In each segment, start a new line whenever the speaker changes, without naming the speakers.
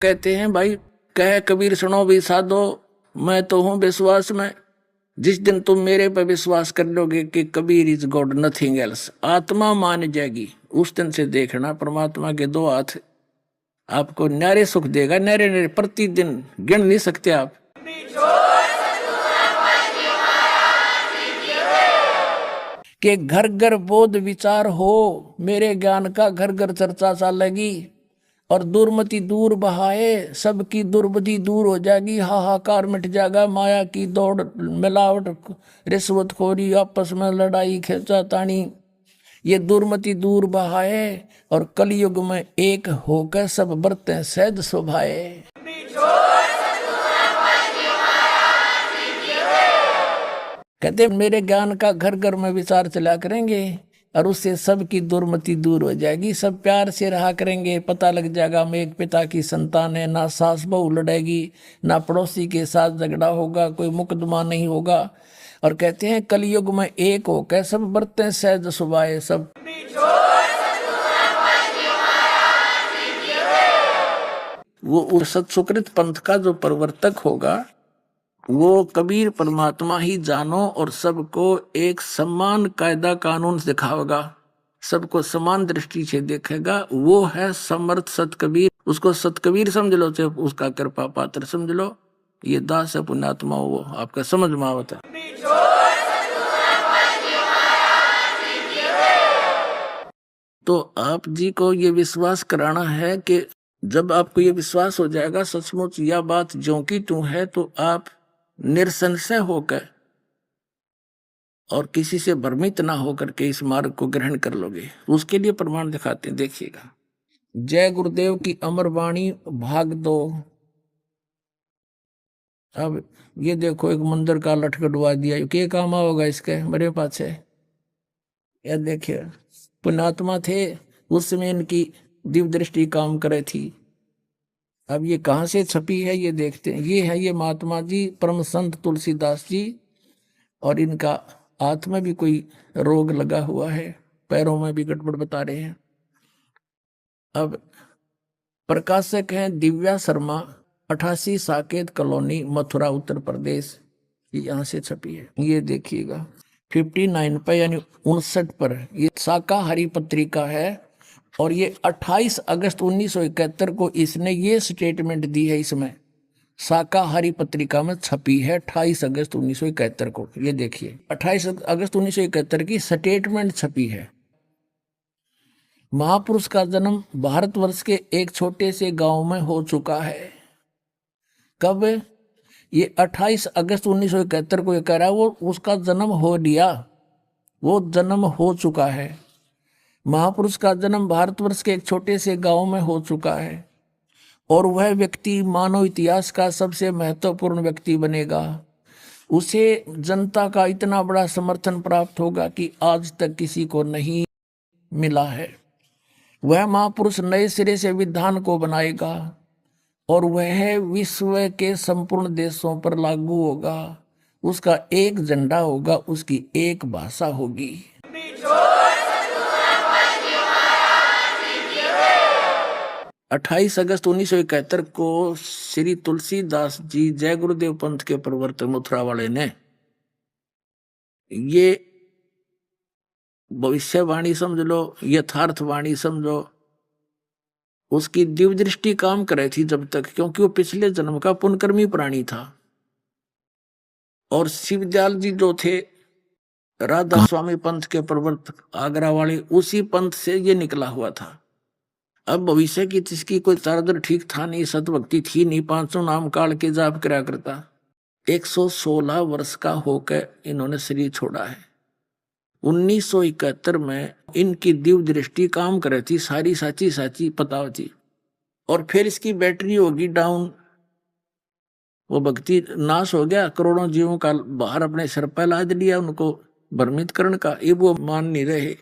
कहते हैं भाई, कह कबीर सुनो भी साधो, मैं तो हूं विश्वास में। जिस दिन तुम मेरे पर विश्वास कर लोगे कि Kabir is God nothing else, आत्मा मान जाएगी, उस दिन से देखना परमात्मा के दो हाथ आपको न्यारे सुख देगा, न्यारे न्यारे, प्रतिदिन गिन नहीं सकते आप। कि घर घर बोध विचार हो, मेरे ज्ञान का घर घर चर्चा चलेगी। और दुर्मति दूर बहाए, सबकी दुर्बुद्धि दूर हो जाएगी, हाहाकार मिट जाएगा, माया की दौड़ मिलावट रिश्वतखोरी आपस में लड़ाई खींचातानी, ये दुर्मति दूर बहाए। और कलयुग में एक होकर सब बरतें सहज शोभाए। कहते मेरे ज्ञान का घर घर में विचार चला करेंगे और उससे सबकी दुर्मति दूर हो जाएगी, सब प्यार से रहा करेंगे। पता लग जाएगा हम एक पिता की संतान है, ना सास बहू लड़ेगी, ना पड़ोसी के साथ झगड़ा होगा, कोई मुकदमा नहीं होगा। और कहते हैं कलयुग में एक होकर सब बरतें सहज सुभाए। सब वो सत्सुकृत पंथ का जो प्रवर्तक होगा वो कबीर परमात्मा ही जानो, और सबको एक समान कायदा कानून दिखाएगा, सबको समान दृष्टि से देखेगा। वो है समर्थ सत कबीर, उसको सत कबीर समझ लो, चाहे उसका कृपा पात्र समझ लो। ये दास है पुण्यात्मा, वो आपका समझ में आवत है। तो आप जी को ये विश्वास कराना है कि जब आपको ये विश्वास हो जाएगा सचमुच यह बात ज्यों की त्यों है, तो आप निरसंशय होकर और किसी से भ्रमित ना होकर के इस मार्ग को ग्रहण कर लोगे। उसके लिए प्रमाण दिखाते हैं, देखिएगा। जय गुरुदेव की अमर वाणी भाग 2। अब ये देखो, एक मंदिर का लटकटवा दिया, क्या काम होगा इसके मेरे पास है। यह देखिए, पुण्यात्मा थे उस समय, इनकी दिव्य दृष्टि काम करे थी। अब ये कहाँ से छपी है ये देखते हैं। ये है ये महात्मा जी परम संत तुलसीदास जी, और इनका हाथ में भी कोई रोग लगा हुआ है, पैरों में भी गड़बड़ बता रहे हैं। अब प्रकाशक हैं दिव्या शर्मा, 88 साकेत कॉलोनी, मथुरा उत्तर प्रदेश, ये यहाँ से छपी है। ये देखिएगा 59 पर यानी 59 पर ये शाकाहारी पत्रिका है, और ये 28 अगस्त 1971 को इसने ये स्टेटमेंट दी है। इसमें शाकाहारी पत्रिका में छपी है 28 अगस्त 1971 को। ये देखिए 28 अगस्त 1971 की स्टेटमेंट छपी है। महापुरुष का जन्म भारतवर्ष के एक छोटे से गांव में हो चुका है। कब? ये 28 अगस्त 1971 को ये कह रहा है, वो उसका जन्म हो लिया, वो जन्म हो चुका है। महापुरुष का जन्म भारतवर्ष के एक छोटे से गांव में हो चुका है, और वह व्यक्ति मानव इतिहास का सबसे महत्वपूर्ण व्यक्ति बनेगा। उसे जनता का इतना बड़ा समर्थन प्राप्त होगा कि आज तक किसी को नहीं मिला है। वह महापुरुष नए सिरे से विधान को बनाएगा, और वह विश्व के संपूर्ण देशों पर लागू होगा। उसका एक झंडा होगा, उसकी एक भाषा होगी। 28 अगस्त 1971 को श्री तुलसीदास जी जय गुरुदेव पंथ के प्रवर्तक मथुरा वाले ने ये भविष्यवाणी समझ लो, यथार्थवाणी समझो, उसकी दिव्य दृष्टि काम करे थी जब तक, क्योंकि वो पिछले जन्म का पुनकर्मी प्राणी था। और शिवदयाल जी जो थे राधा स्वामी पंथ के प्रवर्तक आगरा वाले, उसी पंथ से ये निकला हुआ था। अब भविष्य की जिसकी कोई चारदर ठीक था नहीं, सतभक्ति थी नहीं, 500 नाम काल के जाप करा करता। 116 वर्ष का होकर इन्होंने शरीर छोड़ा है। 1971 में इनकी दिव्य दृष्टि काम करे थी, सारी साची साची पता होती। और फिर इसकी बैटरी होगी डाउन, वो भक्ति नाश हो गया, करोड़ों जीवों का बाहर अपने सिर पर लाद लिया उनको भ्रमित करण का, ये वो मान नहीं रहे।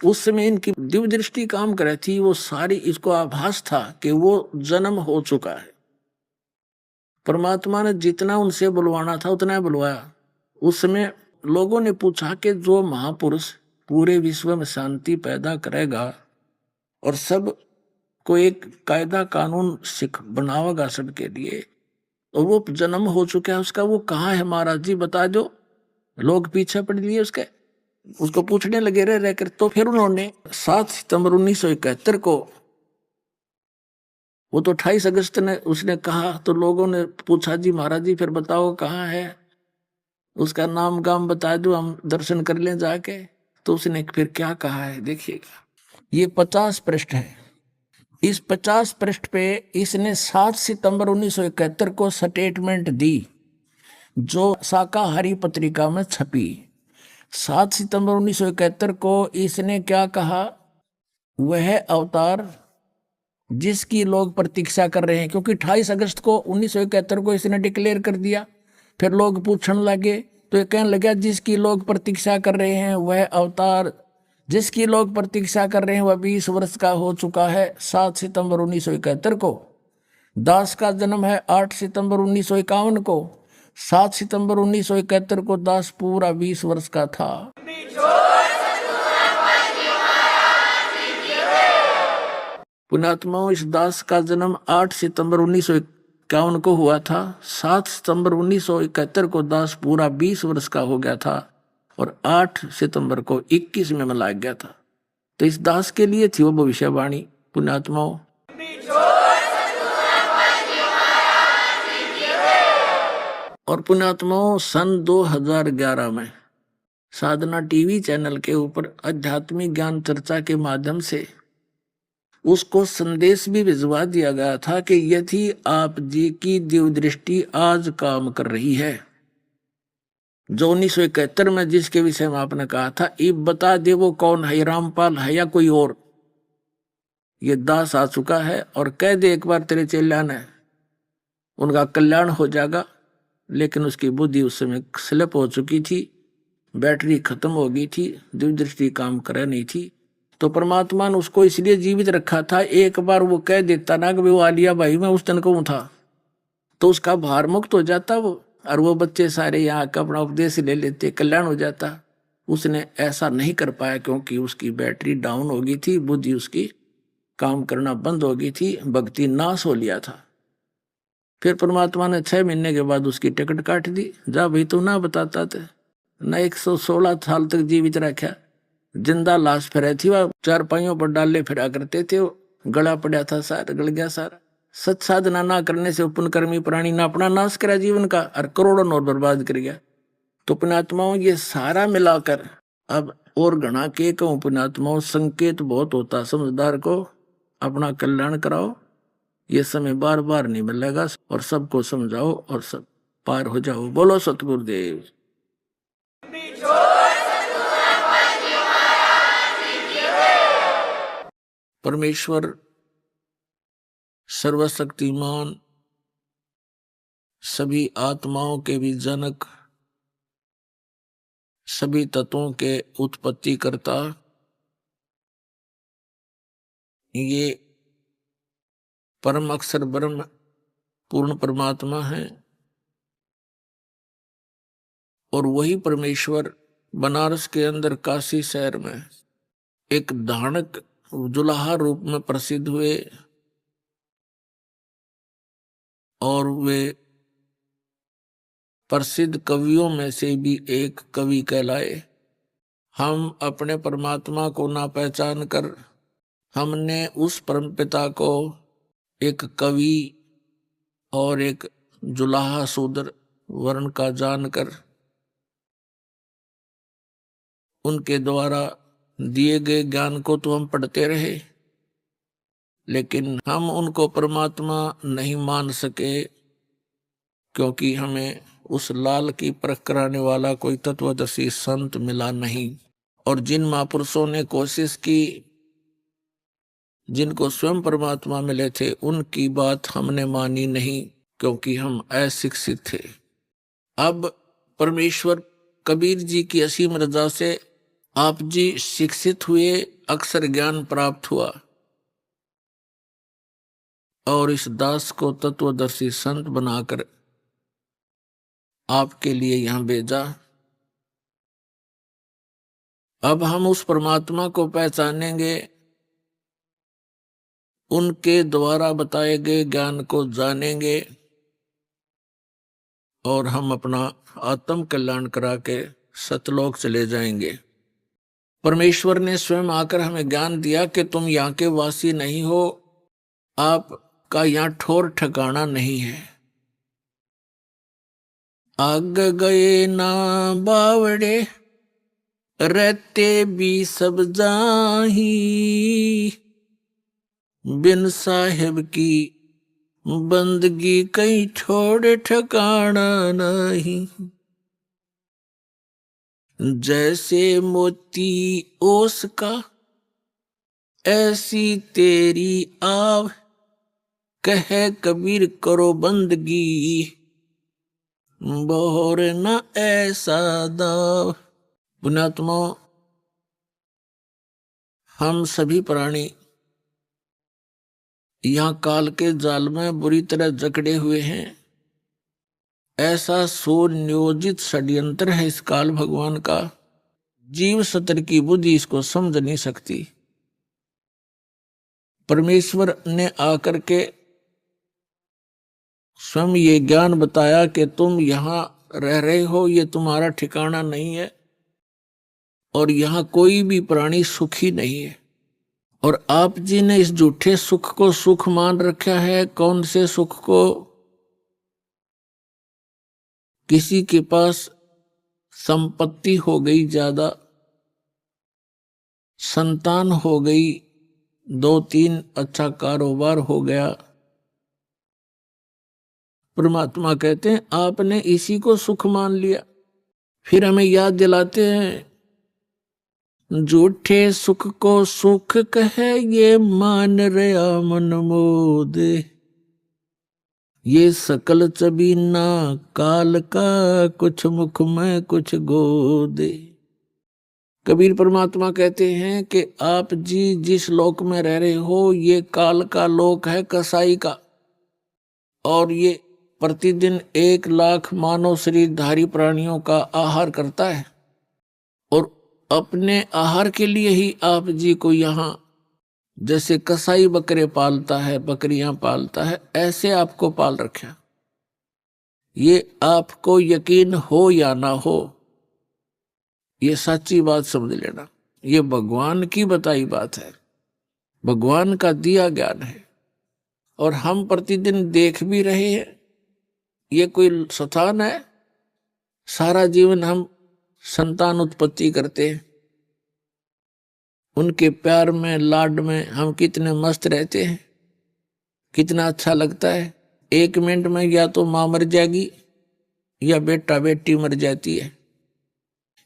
उस समय इनकी दिव्य दृष्टि काम करे थी, वो सारी इसको आभास था कि वो जन्म हो चुका है। परमात्मा ने जितना उनसे बुलवाना था उतना बुलवाया। उस समय लोगों ने पूछा कि जो महापुरुष पूरे विश्व में शांति पैदा करेगा और सब कोई एक कायदा कानून सिख बनाओगा सबके लिए, तो वो जन्म हो चुका है उसका, वो कहाँ है महाराज जी बता दो। लोग पीछे पड़ लिए उसके, उसको पूछने लगे रह कर। तो फिर उन्होंने 7 सितंबर 1971 को, वो तो 28 अगस्त ने उसने कहा, तो लोगों ने पूछा जी महाराज जी फिर बताओ कहाँ है, उसका नाम गाम बता दो, हम दर्शन कर लें जाके। तो उसने फिर क्या कहा है देखिएगा, ये 50 पृष्ठ है। इस 50 पृष्ठ पे इसने 7 सितंबर 1971 को स्टेटमेंट दी, जो शाकाहारी पत्रिका में छपी। 7 सितंबर 1971 को इसने क्या कहा, वह अवतार जिसकी लोग प्रतीक्षा कर रहे हैं, क्योंकि 28 अगस्त को 1971 को इसने डिक्लेयर कर दिया। फिर लोग पूछने लगे, तो ये कहने लगा जिसकी लोग प्रतीक्षा कर रहे हैं वह अवतार, जिसकी लोग प्रतीक्षा कर रहे हैं वह 20 वर्ष का हो चुका है। 7 सितंबर 1971 को दास का जन्म है। 8 सितंबर 1951 को, 7 सितंबर 1971 को दास पूरा 20 वर्ष का था। पुण्यात्माओं, इस दास का जन्म 8 सितंबर 1951 को हुआ था। 7 सितंबर 1971 को दास पूरा 20 वर्ष का हो गया था, और 8 सितंबर को 21 में मनाया गया था। तो इस दास के लिए थी वो भविष्यवाणी। पुण्यात्माओं, और पुण्यात्माओं, सन 2011 में साधना टीवी चैनल के ऊपर आध्यात्मिक ज्ञान चर्चा के माध्यम से उसको संदेश भी भिजवा दिया गया था कि यदि आप जी की दिव्य दृष्टि आज काम कर रही है, जो 1971 में जिसके विषय में आपने कहा था, अब बता दे वो कौन है, रामपाल है या कोई और। ये दास आ चुका है और कह दे एक बार तेरे चेला ने, उनका कल्याण हो जाएगा। लेकिन उसकी बुद्धि उस समय स्लिप हो चुकी थी, बैटरी खत्म हो गई थी, दिव्य दृष्टि काम कर नहीं थी। तो परमात्मा ने उसको इसलिए जीवित रखा था, एक बार वो कह देता ना कि वो आलिया भाई मैं उस दिन कहूँ था, तो उसका भार मुक्त हो जाता वो, और वो बच्चे सारे यहाँ का अपना उपदेश ले लेते, कल्याण हो जाता। उसने ऐसा नहीं कर पाया क्योंकि उसकी बैटरी डाउन हो गई थी, बुद्धि उसकी काम करना बंद हो गई थी, भक्ति नाश हो लिया था। फिर परमात्मा ने 6 महीने के बाद उसकी टिकट काट दी, जा भाई तू ना बताता थे ना। 116 साल तक जीवित रखा, जिंदा लाश फिर थी, वह 4 पाइयों पर डाले फिरा करते थे, वो गला पड़ा था सारा, गल गया सारा। सच साधना ना करने से पुण्यकर्मी प्राणी ना अपना नाश करा जीवन का, और करोड़ों और बर्बाद कर गया। तो पुण्यात्माओं, ये सारा मिलाकर अब और घना के कहूं पुण्यात्माओं, संकेत बहुत होता समझदार को, अपना कल्याण कराओ। ये समय बार बार नहीं मिलेगा, और सबको समझाओ और सब पार हो जाओ। बोलो सतगुरुदेव। परमेश्वर सर्वशक्तिमान, सभी आत्माओं के भी जनक, सभी तत्वों के उत्पत्ति करता, ये परम अक्षर ब्रह्म पूर्ण परमात्मा है। और वही परमेश्वर बनारस के अंदर काशी शहर में एक धानक जुलाहा रूप में प्रसिद्ध हुए, और वे प्रसिद्ध कवियों में से भी एक कवि कहलाए। हम अपने परमात्मा को ना पहचान कर हमने उस परमपिता को एक कवि और एक जुलाहा शूद्र वर्ण का जानकर उनके द्वारा दिए गए ज्ञान को तो हम पढ़ते रहे, लेकिन हम उनको परमात्मा नहीं मान सके, क्योंकि हमें उस लाल की परख कराने वाला कोई तत्वदर्शी संत मिला नहीं। और जिन महापुरुषों ने कोशिश की, जिनको स्वयं परमात्मा मिले थे, उनकी बात हमने मानी नहीं, क्योंकि हम अशिक्षित थे। अब परमेश्वर कबीर जी की असीम रजा से आप जी शिक्षित हुए, अक्षर ज्ञान प्राप्त हुआ, और इस दास को तत्वदर्शी संत बनाकर आपके लिए यहां भेजा। अब हम उस परमात्मा को पहचानेंगे उनके द्वारा बताए गए ज्ञान को जानेंगे और हम अपना आत्म कल्याण करा के सतलोक चले जाएंगे। परमेश्वर ने स्वयं आकर हमें ज्ञान दिया कि तुम यहाँ के वासी नहीं हो, आपका यहाँ ठौर ठिकाना नहीं है। आग गए ना बावड़े, रहते भी सब जाही, बिन साहेब की बंदगी कहीं छोड़ ठिकाना नहीं। जैसे मोती ओस का ऐसी तेरी आव, कहे कबीर करो बंदगी, बोर न ऐसा दाव। पुण्यात्मा, हम सभी प्राणी यहाँ काल के जाल में बुरी तरह जकड़े हुए हैं। ऐसा सुनियोजित षड्यंत्र है इस काल भगवान का, जीव सतर की बुद्धि इसको समझ नहीं सकती। परमेश्वर ने आकर के स्वयं ये ज्ञान बताया कि तुम यहाँ रह रहे हो, ये तुम्हारा ठिकाना नहीं है और यहाँ कोई भी प्राणी सुखी नहीं है। और आप जी ने इस झूठे सुख को सुख मान रखा है। कौन से सुख को? किसी के पास संपत्ति हो गई ज्यादा, संतान हो गई, 2-3 अच्छा कारोबार हो गया, परमात्मा कहते हैं आपने इसी को सुख मान लिया। फिर हमें याद दिलाते हैं, झूठे सुख को सुख कहे ये मान रहा मन मोद, ये सकल चबीना काल का, कुछ मुख में कुछ गोद। कबीर परमात्मा कहते हैं कि आप जी जिस लोक में रह रहे हो ये काल का लोक है, कसाई का, और ये प्रतिदिन 1 लाख मानव शरीरधारी प्राणियों का आहार करता है और अपने आहार के लिए ही आप जी को यहाँ जैसे कसाई बकरे पालता है, बकरियां पालता है, ऐसे आपको पाल रखा। ये आपको यकीन हो या ना हो, ये सच्ची बात समझ लेना। ये भगवान की बताई बात है, भगवान का दिया ज्ञान है और हम प्रतिदिन देख भी रहे हैं। ये कोई स्थान है? सारा जीवन हम संतान उत्पत्ति करते हैं, उनके प्यार में लाड में हम कितने मस्त रहते हैं, कितना अच्छा लगता है। 1 मिनट में या तो माँ मर जाएगी या बेटा बेटी मर जाती है।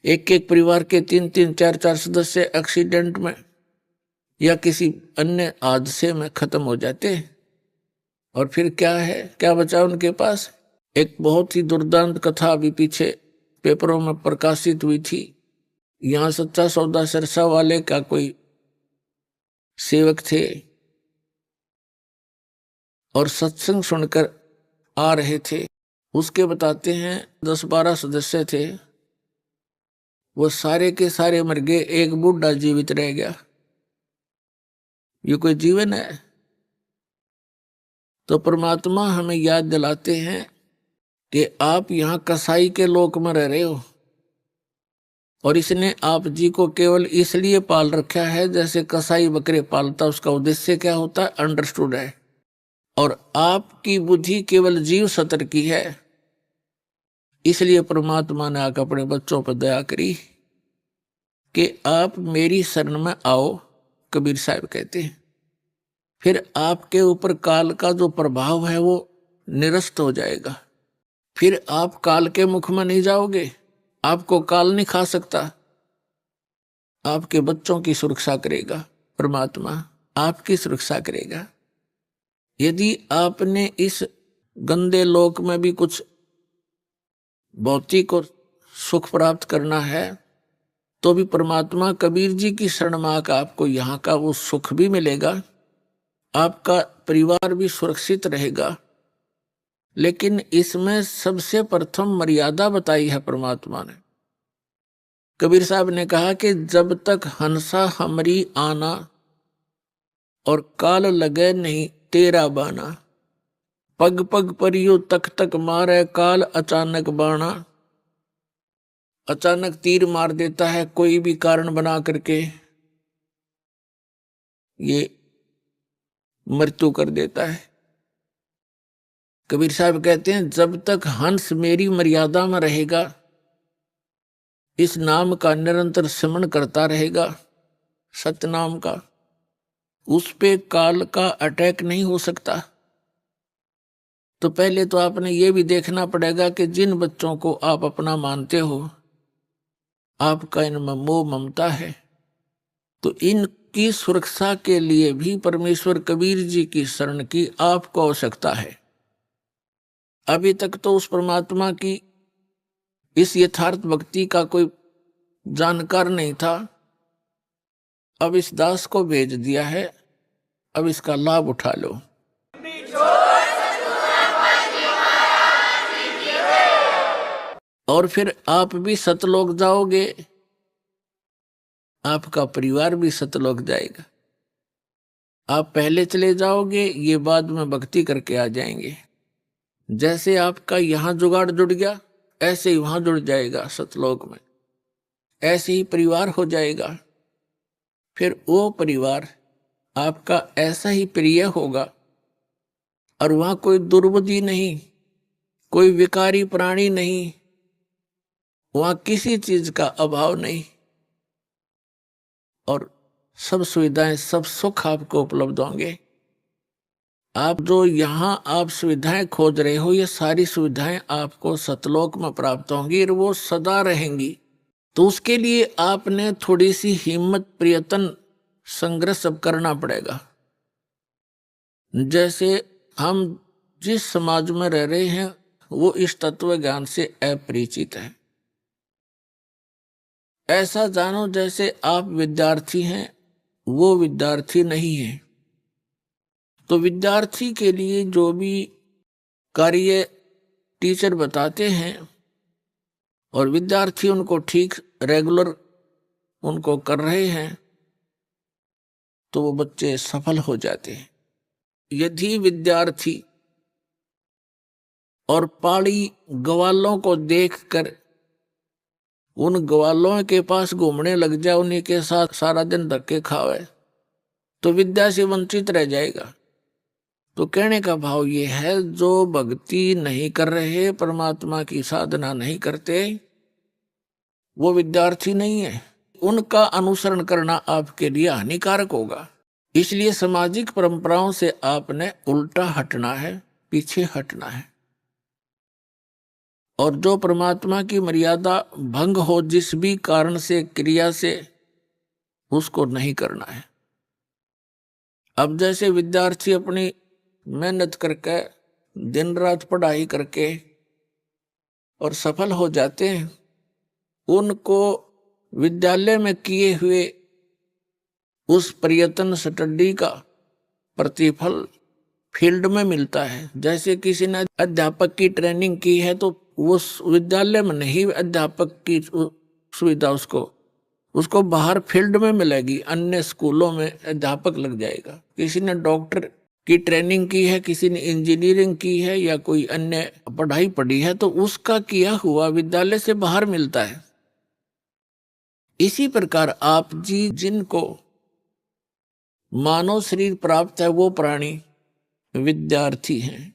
एक एक परिवार के 3-3, 4-4 सदस्य एक्सीडेंट में या किसी अन्य हादसे में खत्म हो जाते हैं। और फिर क्या है, क्या बचा उनके पास? एक बहुत ही दुर्दांत कथा अभी पीछे पेपरों में प्रकाशित हुई थी। यहाँ सच्चा सौदा सिरसा वाले का कोई सेवक थे और सत्संग सुनकर आ रहे थे। उसके बताते हैं 10-12 सदस्य थे, वो सारे के सारे मर गए, एक बूढ़ा जीवित रह गया। ये कोई जीवन है? तो परमात्मा हमें याद दिलाते हैं कि आप यहाँ कसाई के लोक में रह रहे हो और इसने आप जी को केवल इसलिए पाल रखा है जैसे कसाई बकरे पालता। उसका उद्देश्य क्या होता है? अंडरस्टूड है। और आपकी बुद्धि केवल जीव सतर की है, इसलिए परमात्मा ने आकर अपने बच्चों पर दया करी कि आप मेरी शरण में आओ, कबीर साहब कहते हैं। फिर आपके ऊपर काल का जो प्रभाव है वो निरस्त हो जाएगा। फिर आप काल के मुख में नहीं जाओगे, आपको काल नहीं खा सकता। आपके बच्चों की सुरक्षा करेगा परमात्मा, आपकी सुरक्षा करेगा। यदि आपने इस गंदे लोक में भी कुछ भौतिक और सुख प्राप्त करना है तो भी परमात्मा कबीर जी की शरण में आकर आपको यहाँ का वो सुख भी मिलेगा, आपका परिवार भी सुरक्षित रहेगा। लेकिन इसमें सबसे प्रथम मर्यादा बताई है परमात्मा ने। कबीर साहब ने कहा कि जब तक हंसा हमरी आना, और काल लगे नहीं तेरा बाना। पग पग पर यूं तक तक मारे काल अचानक बाना। अचानक तीर मार देता है कोई भी कारण बना करके, ये मृत्यु कर देता है। कबीर साहब कहते हैं जब तक हंस मेरी मर्यादा में रहेगा, इस नाम का निरंतर स्मरण करता रहेगा, सतनाम का, उस पे काल का अटैक नहीं हो सकता। तो पहले तो आपने ये भी देखना पड़ेगा कि जिन बच्चों को आप अपना मानते हो, आपका इनमें मोह ममता है, तो इनकी सुरक्षा के लिए भी परमेश्वर कबीर जी की शरण की आपको आवश्यकता है। अभी तक तो उस परमात्मा की इस यथार्थ भक्ति का कोई जानकार नहीं था, अब इस दास को भेज दिया है, अब इसका लाभ उठा लो। और फिर आप भी सतलोक जाओगे, आपका परिवार भी सतलोक जाएगा। आप पहले चले जाओगे, ये बाद में भक्ति करके आ जाएंगे। जैसे आपका यहां जुगाड़ जुड़ गया, ऐसे ही वहां जुड़ जाएगा सतलोक में, ऐसे ही परिवार हो जाएगा। फिर वो परिवार आपका ऐसा ही प्रिय होगा, और वहां कोई दुर्बुद्धि नहीं, कोई विकारी प्राणी नहीं, वहां किसी चीज का अभाव नहीं, और सब सुविधाएं, सब सुख आपको उपलब्ध होंगे। आप जो यहाँ आप सुविधाएं खोज रहे हो, ये सारी सुविधाएं आपको सतलोक में प्राप्त होंगी और वो सदा रहेंगी। तो उसके लिए आपने थोड़ी सी हिम्मत, प्रयत्न, संघर्ष अब करना पड़ेगा। जैसे हम जिस समाज में रह रहे हैं, वो इस तत्व ज्ञान से अपरिचित है। ऐसा जानो जैसे आप विद्यार्थी हैं, वो विद्यार्थी नहीं है। तो विद्यार्थी के लिए जो भी कार्य टीचर बताते हैं और विद्यार्थी उनको ठीक रेगुलर उनको कर रहे हैं, तो वो बच्चे सफल हो जाते हैं। यदि विद्यार्थी और पहाड़ी ग्वालों को देखकर उन ग्वालों के पास घूमने लग जाए, उन्हीं के साथ सारा दिन धक्के खावे, तो विद्या से वंचित रह जाएगा। तो कहने का भाव ये है, जो भक्ति नहीं कर रहे, परमात्मा की साधना नहीं करते, वो विद्यार्थी नहीं है। उनका अनुसरण करना आपके लिए हानिकारक होगा। इसलिए सामाजिक परंपराओं से आपने उल्टा हटना है, पीछे हटना है। और जो परमात्मा की मर्यादा भंग हो जिस भी कारण से, क्रिया से, उसको नहीं करना है। अब जैसे विद्यार्थी अपनी मेहनत करके, दिन रात पढ़ाई करके और सफल हो जाते हैं, उनको विद्यालय में किए हुए उस प्रयत्न स्टडी का प्रतिफल फील्ड में मिलता है। जैसे किसी ने अध्यापक की ट्रेनिंग की है, तो उस विद्यालय में नहीं अध्यापक की सुविधा उसको बाहर फील्ड में मिलेगी, अन्य स्कूलों में अध्यापक लग जाएगा। किसी ने डॉक्टर की ट्रेनिंग की है, किसी ने इंजीनियरिंग की है या कोई अन्य पढ़ाई पढ़ी है, तो उसका किया हुआ विद्यालय से बाहर मिलता है। इसी प्रकार आप जी जिनको मानव शरीर प्राप्त है, वो प्राणी विद्यार्थी हैं।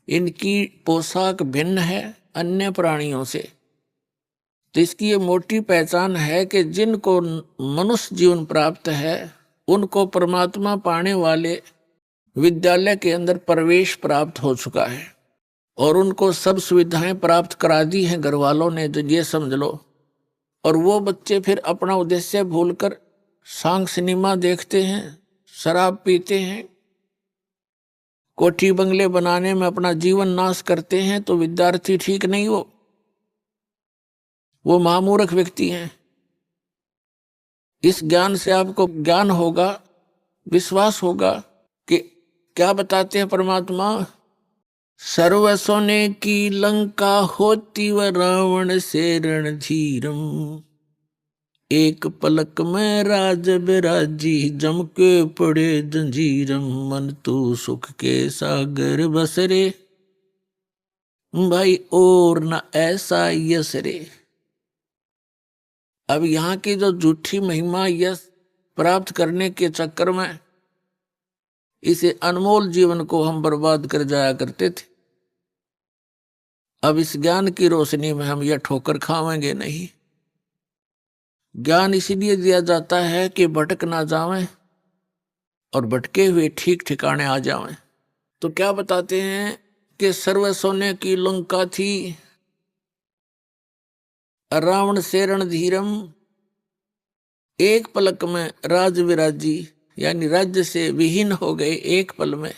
इनकी पोशाक भिन्न है अन्य प्राणियों से। तो इसकी ये मोटी पहचान है कि जिनको मनुष्य जीवन प्राप्त है, उनको परमात्मा पाने वाले विद्यालय के अंदर प्रवेश प्राप्त हो चुका है, और उनको सब सुविधाएं प्राप्त करा दी हैं घर वालों ने, तो ये समझ लो। और वो बच्चे फिर अपना उद्देश्य भूलकर सांग सिनेमा देखते हैं, शराब पीते हैं, कोठी बंगले बनाने में अपना जीवन नाश करते हैं। तो विद्यार्थी ठीक नहीं, वो महामूर्ख व्यक्ति हैं। इस ज्ञान से आपको ज्ञान होगा, विश्वास होगा कि क्या बताते हैं परमात्मा, सर्व सोने की लंका होती व रावण से रणधीरम। एक पलक में राज बिराजी, जम के पड़े जंजीरम, मन तू सुख के सागर बसरे, भाई और न ऐसा यश रे। अब यहाँ की जो झूठी महिमा यश प्राप्त करने के चक्कर में इसे अनमोल जीवन को हम बर्बाद कर जाया करते थे। अब इस ज्ञान की रोशनी में हम यह ठोकर खावेंगे नहीं। ज्ञान इसीलिए दिया जाता है कि भटक ना जावें और भटके हुए ठीक ठिकाने आ जावें। तो क्या बताते हैं कि सर्व सोने की लंका थी, रावण से रणधीरम, एक पलक में राज विराजी, यानी राज्य से विहीन हो गए एक पल में।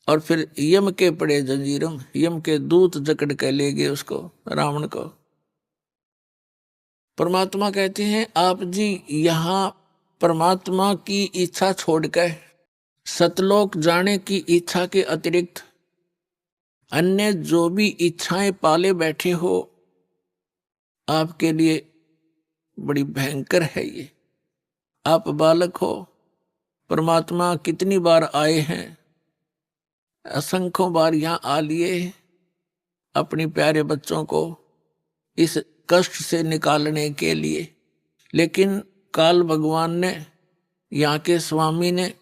और फिर यम के पड़े जंजीरम, यम के दूत जकड़ के ले गए उसको, रावण को। परमात्मा कहते हैं आप जी यहां परमात्मा की इच्छा छोड़कर सतलोक जाने की इच्छा के अतिरिक्त अन्य जो भी इच्छाएं पाले बैठे हो, आपके लिए बड़ी भयंकर है ये। आप बालक हो, परमात्मा कितनी बार आए हैं, असंख्यों बार यहां आ लिए अपने प्यारे बच्चों को इस कष्ट से निकालने के लिए। लेकिन काल भगवान ने, यहाँ के स्वामी ने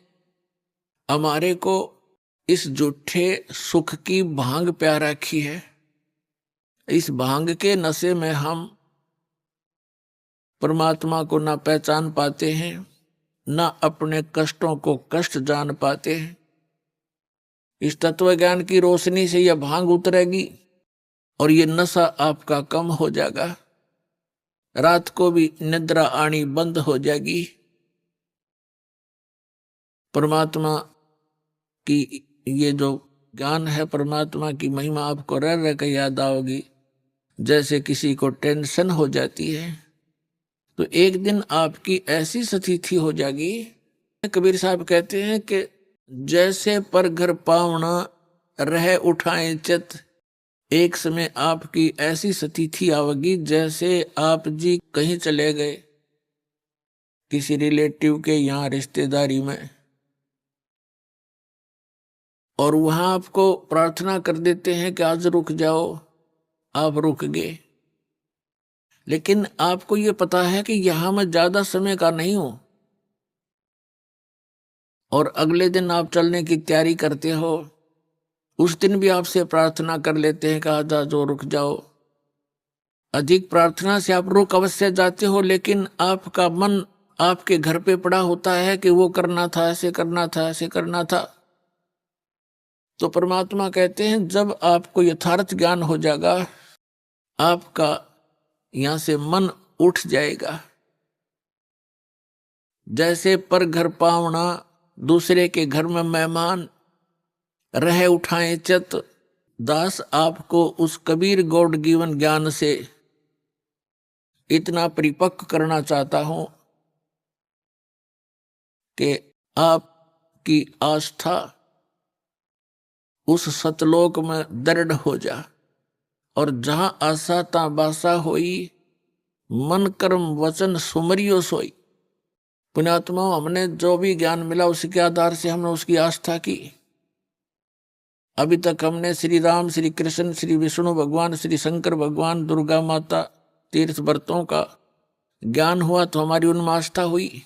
हमारे को इस झूठे सुख की भांग प्या रखी है। इस भांग के नशे में हम परमात्मा को ना पहचान पाते हैं, ना अपने कष्टों को कष्ट जान पाते हैं। इस तत्व ज्ञान की रोशनी से यह भांग उतरेगी और ये नशा आपका कम हो जाएगा। रात को भी निद्रा आनी बंद हो जाएगी। परमात्मा की ये जो ज्ञान है, परमात्मा की महिमा आपको रह रह कर याद आओगी। जैसे किसी को टेंशन हो जाती है तो एक दिन आपकी ऐसी स्थिति हो जाएगी। कबीर साहब कहते हैं कि जैसे पर घर पावना रह उठाए चित, एक समय आपकी ऐसी स्थिति आवेगी जैसे आप जी कहीं चले गए किसी रिलेटिव के यहाँ रिश्तेदारी में, और वहां आपको प्रार्थना कर देते हैं कि आज रुक जाओ, आप रुक गए। लेकिन आपको ये पता है कि यहां मैं ज्यादा समय का नहीं हूं, और अगले दिन आप चलने की तैयारी करते हो। उस दिन भी आपसे प्रार्थना कर लेते हैं कि आज जो रुक जाओ। अधिक प्रार्थना से आप रुक अवश्य जाते हो, लेकिन आपका मन आपके घर पे पड़ा होता है कि वो करना था, ऐसे करना था, ऐसे करना था। तो परमात्मा कहते हैं जब आपको यथार्थ ज्ञान हो जाएगा, आपका यहां से मन उठ जाएगा। जैसे पर घर पावना, दूसरे के घर में मेहमान, रह उठाए चित। दास आपको उस कबीर गॉड गिवन ज्ञान से इतना परिपक्व करना चाहता हूं कि आपकी आस्था उस सतलोक में दृढ़ हो जा, और जहां आशा ता बासा होई, मन कर्म वचन सुमरियो सोई। पुण्यात्मा, हमने जो भी ज्ञान मिला उसके आधार से हमने उसकी आस्था की। अभी तक हमने श्री राम, श्री कृष्ण, श्री विष्णु भगवान, श्री शंकर भगवान, दुर्गा माता, तीर्थ व्रतों का ज्ञान हुआ तो हमारी उनमें आस्था हुई।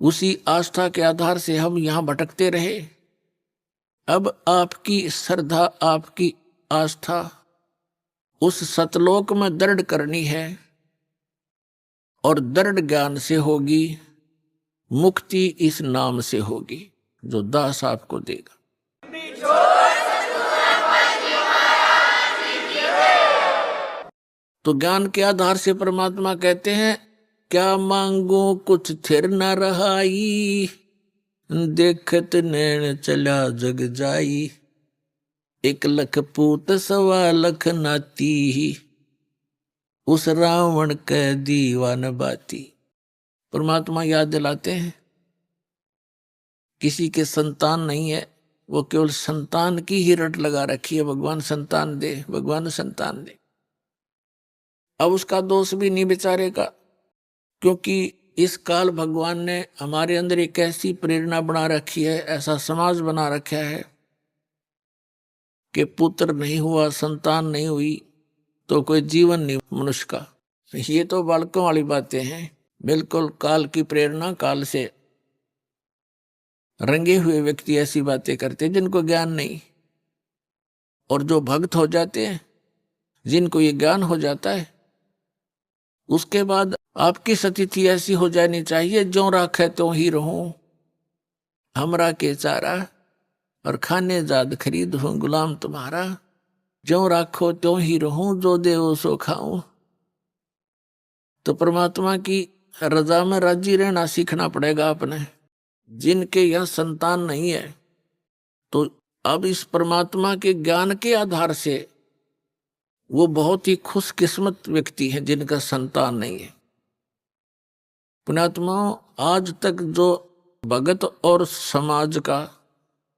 उसी आस्था के आधार से हम यहां भटकते रहे। अब आपकी श्रद्धा, आपकी आस्था उस सतलोक में दृढ़ करनी है, और दृढ़ ज्ञान से होगी, मुक्ति इस नाम से होगी जो दास आपको देगा। तो ज्ञान के आधार से परमात्मा कहते हैं क्या मांगो कुछ थिर न रहाई, देखत नैन चला जग जाई, 1 लाख पूत 1.25 लाख नाती, उस रावण के दीवान बाती। परमात्मा याद दिलाते हैं किसी के संतान नहीं है, वो केवल संतान की ही रट लगा रखी है, भगवान संतान दे, भगवान संतान दे। अब उसका दोष भी नहीं बेचारे का, क्योंकि इस काल भगवान ने हमारे अंदर एक ऐसी प्रेरणा बना रखी है, ऐसा समाज बना रखा है कि पुत्र नहीं हुआ, संतान नहीं हुई तो कोई जीवन नहीं मनुष्य का। ये तो बालकों वाली बातें हैं। बिल्कुल काल की प्रेरणा, काल से रंगे हुए व्यक्ति ऐसी बातें करते हैं जिनको ज्ञान नहीं। और जो भक्त हो जाते हैं, जिनको ये ज्ञान हो जाता है, उसके बाद आपकी स्थिति ऐसी हो जानी चाहिए, ज्यों राखे त्यों ही रहूं, हमरा के चारा और खाने जाद खरीद हूं गुलाम तुम्हारा, ज्यों राखो त्यों ही रहूं, जो देवो सो खाऊं। तो परमात्मा की रजा में राजी रहना सीखना पड़ेगा अपने। जिनके यह संतान नहीं है, तो अब इस परमात्मा के ज्ञान के आधार से वो बहुत ही खुशकिस्मत व्यक्ति है जिनका संतान नहीं है। पुण्यात्मा, आज तक जो भगत और समाज का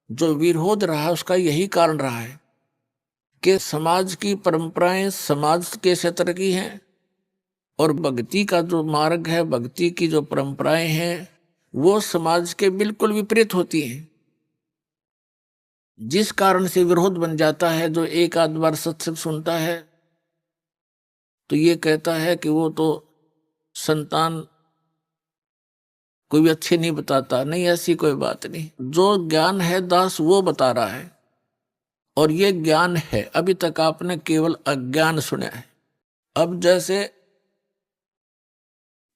जो विरोध रहा, उसका यही कारण रहा है कि समाज की परंपराएं समाज के क्षेत्र की हैं और भक्ति का जो मार्ग है, भक्ति की जो परंपराएं हैं, वो समाज के बिल्कुल विपरीत होती हैं। जिस कारण से विरोध बन जाता है। जो एक आध बार सत्संग सुनता है तो ये कहता है कि वो तो संतान कोई भी अच्छे नहीं बताता। नहीं, ऐसी कोई बात नहीं। जो ज्ञान है दास वो बता रहा है, और ये ज्ञान है। अभी तक आपने केवल अज्ञान सुना है। अब जैसे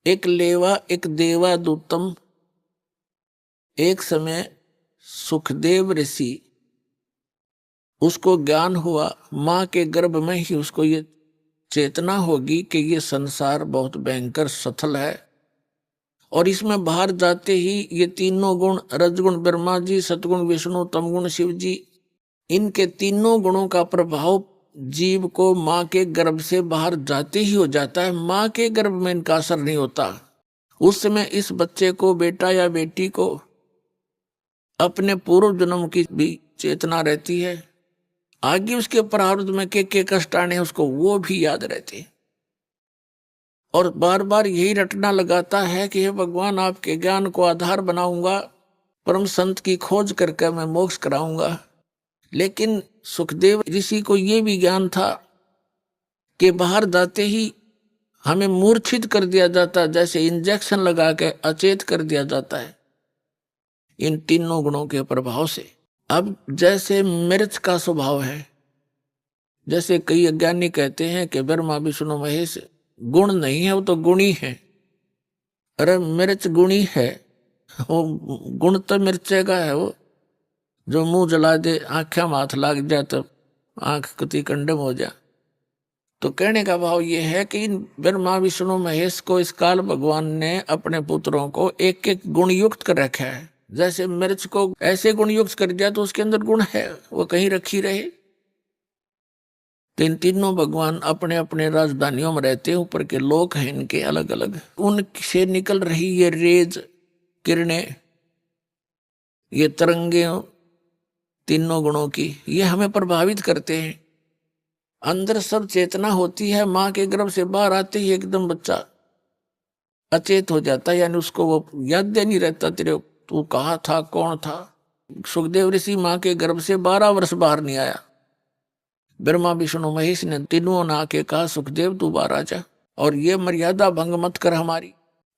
एक लेवा एक देवा दूतम, एक समय सुखदेव ऋषि, उसको ज्ञान हुआ, मां के गर्भ में ही उसको ये चेतना होगी कि ये संसार बहुत भयंकर सथल है, और इसमें बाहर जाते ही ये तीनों गुण, रजगुण ब्रह्मा जी, सतगुण विष्णु, तमगुण शिव जी, इनके तीनों गुणों का प्रभाव जीव को मां के गर्भ से बाहर जाते ही हो जाता है। मां के गर्भ में इनका असर नहीं होता। उस समय इस बच्चे को, बेटा या बेटी को, अपने पूर्व जन्म की भी चेतना रहती है। आगे उसके प्रारब्ध में के कष्ट आने उसको वो भी याद रहते, और बार बार यही रटना लगाता है कि हे भगवान, आपके ज्ञान को आधार बनाऊंगा, परम संत की खोज करके मैं मोक्ष कराऊंगा। लेकिन सुखदेव ऋषि को ये भी ज्ञान था कि बाहर जाते ही हमें मूर्छित कर दिया जाता, जैसे इंजेक्शन लगा के अचेत कर दिया जाता है इन तीनों गुणों के प्रभाव से। अब जैसे मिर्च का स्वभाव है, जैसे कई अज्ञानी कहते हैं कि ब्रह्मा विष्णु महेश गुण नहीं है, वो तो गुणी है। अरे मिर्च गुणी है, वो गुण तो मिर्चे का है। वो जो मुंह जला दे, आंखें में हाथ लाग जाए तो आंख कति कंडम हो जाए। तो कहने का भाव ये है कि इन ब्रह्मा विष्णु महेश को इस काल भगवान ने अपने पुत्रों को एक एक गुण युक्त कर रखा है। जैसे मिर्च को ऐसे गुण युक्त कर दिया तो उसके अंदर गुण है, वो कहीं रखी रहे। तो इन तीनों भगवान अपने अपने राजधानियों में रहते हैं। ऊपर के लोक हैं इनके अलग अलग, उनसे निकल रही ये रेज, किरणें, ये तरंगे तीनों गुणों की, ये हमें प्रभावित करते हैं। अंदर सब चेतना होती है। मां के गर्भ से बाहर आते ही एकदम बच्चा अचेत हो जाता है, यानी उसको वो याद नहीं रहता तेरे तू कहाँ था, कौन था। सुखदेव ऋषि मां के गर्भ से 12 वर्ष बाहर नहीं आया। ब्रह्मा विष्णु महेश ने तीनों ने आके कहा, सुखदेव तू बाहर आ जा, और ये मर्यादा भंग मत कर हमारी।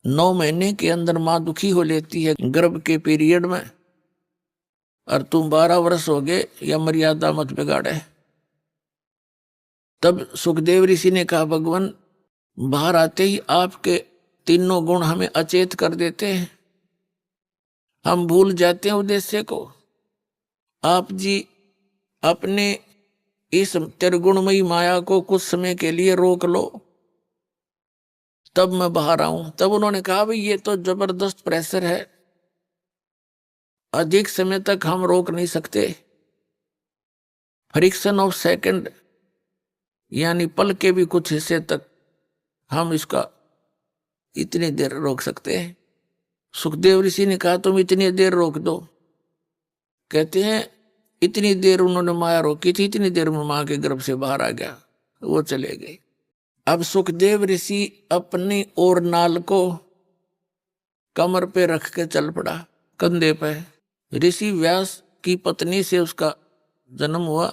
9 महीने के अंदर मां दुखी हो लेती है गर्भ के पीरियड में, और तुम 12 वर्ष हो गए, या मर्यादा मत बिगाड़े। तब सुखदेव ऋषि ने कहा, भगवान बाहर आते ही आपके तीनों गुण हमें अचेत कर देते हैं, हम भूल जाते हैं उद्देश्य को। आप जी अपने इस त्रिगुणमयी माया को कुछ समय के लिए रोक लो, तब मैं बाहर आऊं। तब उन्होंने कहा, भाई ये तो जबरदस्त प्रेशर है, अधिक समय तक हम रोक नहीं सकते। फ्रिक्शन ऑफ सेकंड, यानी पल के भी कुछ हिस्से तक हम इसका इतनी देर रोक सकते हैं। सुखदेव ऋषि ने कहा, तुम इतनी देर रोक दो। कहते हैं इतनी देर उन्होंने माया रोकी थी, इतनी देर में मां के गर्भ से बाहर आ गया, वो चले गए। अब सुखदेव ऋषि अपनी और नाल को कमर पे रख के चल पड़ा, कंधे पे। ऋषि व्यास की पत्नी से उसका जन्म हुआ,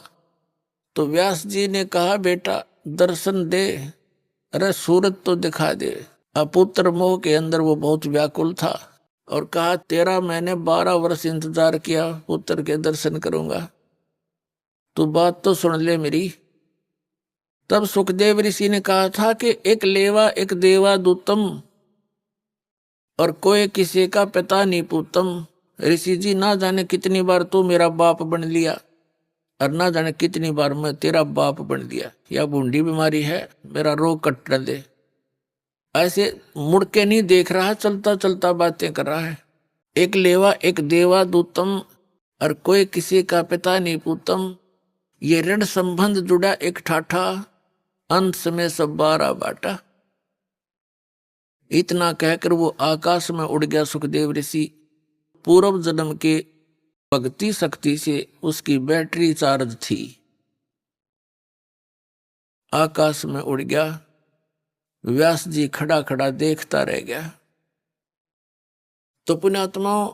तो व्यास जी ने कहा, बेटा दर्शन दे, अरे सूरत तो दिखा दे। अपुत्र मोह के अंदर वो बहुत व्याकुल था और कहा, तेरा मैंने 12 वर्ष इंतजार किया, पुत्र के दर्शन करूंगा, तू बात तो सुन ले मेरी। तब सुखदेव ऋषि ने कहा था कि एक लेवा एक देवा दूतम, और कोई किसी का पिता नहीं पूतम। ऋषि जी, ना जाने कितनी बार तू मेरा बाप बन लिया और ना जाने कितनी बार मैं तेरा बाप बन लिया। या बूंदी बीमारी है, मेरा रोग कट दे। ऐसे मुड़ के नहीं देख रहा, चलता चलता बातें कर रहा है। एक लेवा एक देवा दूतम, और कोई किसी का पिता नहीं पूतम। ये ऋण संबंध जुड़ा एक ठाठा, अंत में सब 12 बाटा। इतना कहकर वो आकाश में उड़ गया सुखदेव ऋषि। पूर्व जन्म के भक्ति शक्ति से उसकी बैटरी चार्ज थी, आकाश में उड़ गया। व्यास जी खड़ा खड़ा देखता रह गया। तो पुण्यात्माओं,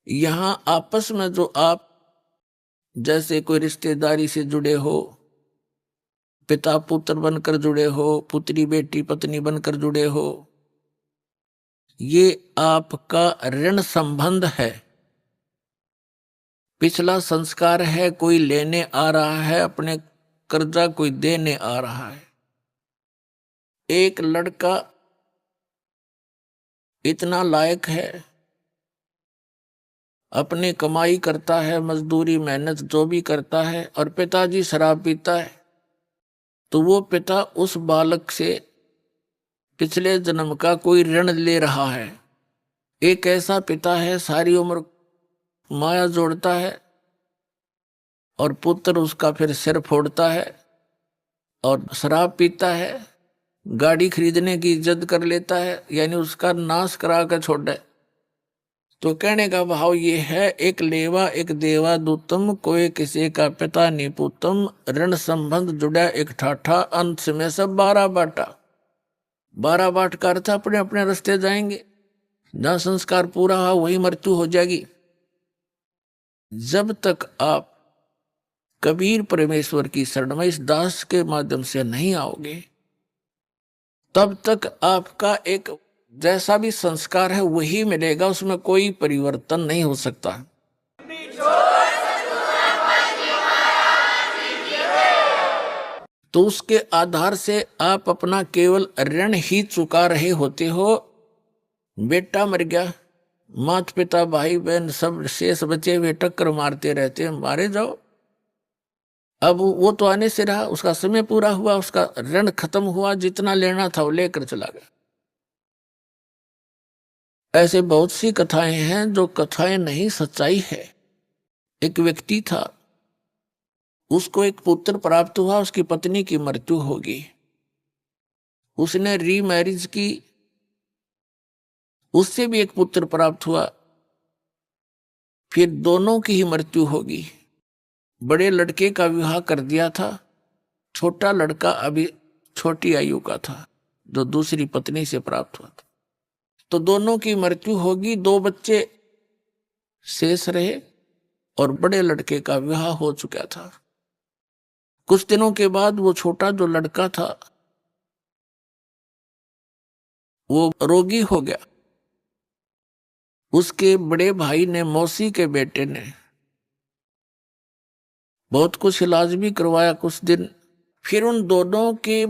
यहां आपस में जो आप जैसे कोई रिश्तेदारी से जुड़े हो, पिता पुत्र बनकर जुड़े हो, पुत्री बेटी पत्नी बनकर जुड़े हो, ये आपका ऋण संबंध है, पिछला संस्कार है। कोई लेने आ रहा है अपने कर्जा, कोई देने आ रहा है। एक लड़का इतना लायक है, अपनी कमाई करता है, मजदूरी मेहनत जो भी करता है, और पिताजी शराब पीता है, तो वो पिता उस बालक से पिछले जन्म का कोई ऋण ले रहा है। एक ऐसा पिता है, सारी उम्र माया जोड़ता है और पुत्र उसका फिर सिर फोड़ता है और शराब पीता है, गाड़ी खरीदने की जिद कर लेता है, यानी उसका नाश करा कर छोड़ दे। तो कहने का भाव ये है, एक लेवा एक देवा दूतम, कोई किसी का पिता नहीं पूतम। ऋण संबंध जुड़ा एक ठाठा, अंत में सब 12 बाटा। 12 बाट का अर्थ अपने अपने रास्ते जाएंगे। जहां संस्कार पूरा हुआ वही मृत्यु हो जाएगी। जब तक आप कबीर परमेश्वर की शरण में इस दास के माध्यम से नहीं आओगे, तब तक आपका एक जैसा भी संस्कार है वही मिलेगा, उसमें कोई परिवर्तन नहीं हो सकता। तो उसके आधार से आप अपना केवल ऋण ही चुका रहे होते हो। बेटा मर गया, माता पिता भाई बहन सब शेष बचे हुए टक्कर मारते रहते हैं, मारे जाओ। अब वो तो आने से रहा, उसका समय पूरा हुआ, उसका ऋण खत्म हुआ, जितना लेना था वो लेकर चला गया। ऐसे बहुत सी कथाएं हैं जो कथाएं नहीं, सच्चाई है। एक व्यक्ति था, उसको एक पुत्र प्राप्त हुआ, उसकी पत्नी की मृत्यु होगी। उसने रीमैरिज की, उससे भी एक पुत्र प्राप्त हुआ, फिर दोनों की ही मृत्यु होगी। बड़े लड़के का विवाह कर दिया था, छोटा लड़का अभी छोटी आयु का था जो दूसरी पत्नी से प्राप्त हुआ था। तो दोनों की मृत्यु होगी, 2 बच्चे शेष रहे और बड़े लड़के का विवाह हो चुका था। कुछ दिनों के बाद वो छोटा जो लड़का था वो रोगी हो गया। उसके बड़े भाई ने, मौसी के बेटे ने बहुत कुछ इलाज भी करवाया कुछ दिन। फिर उन दोनों के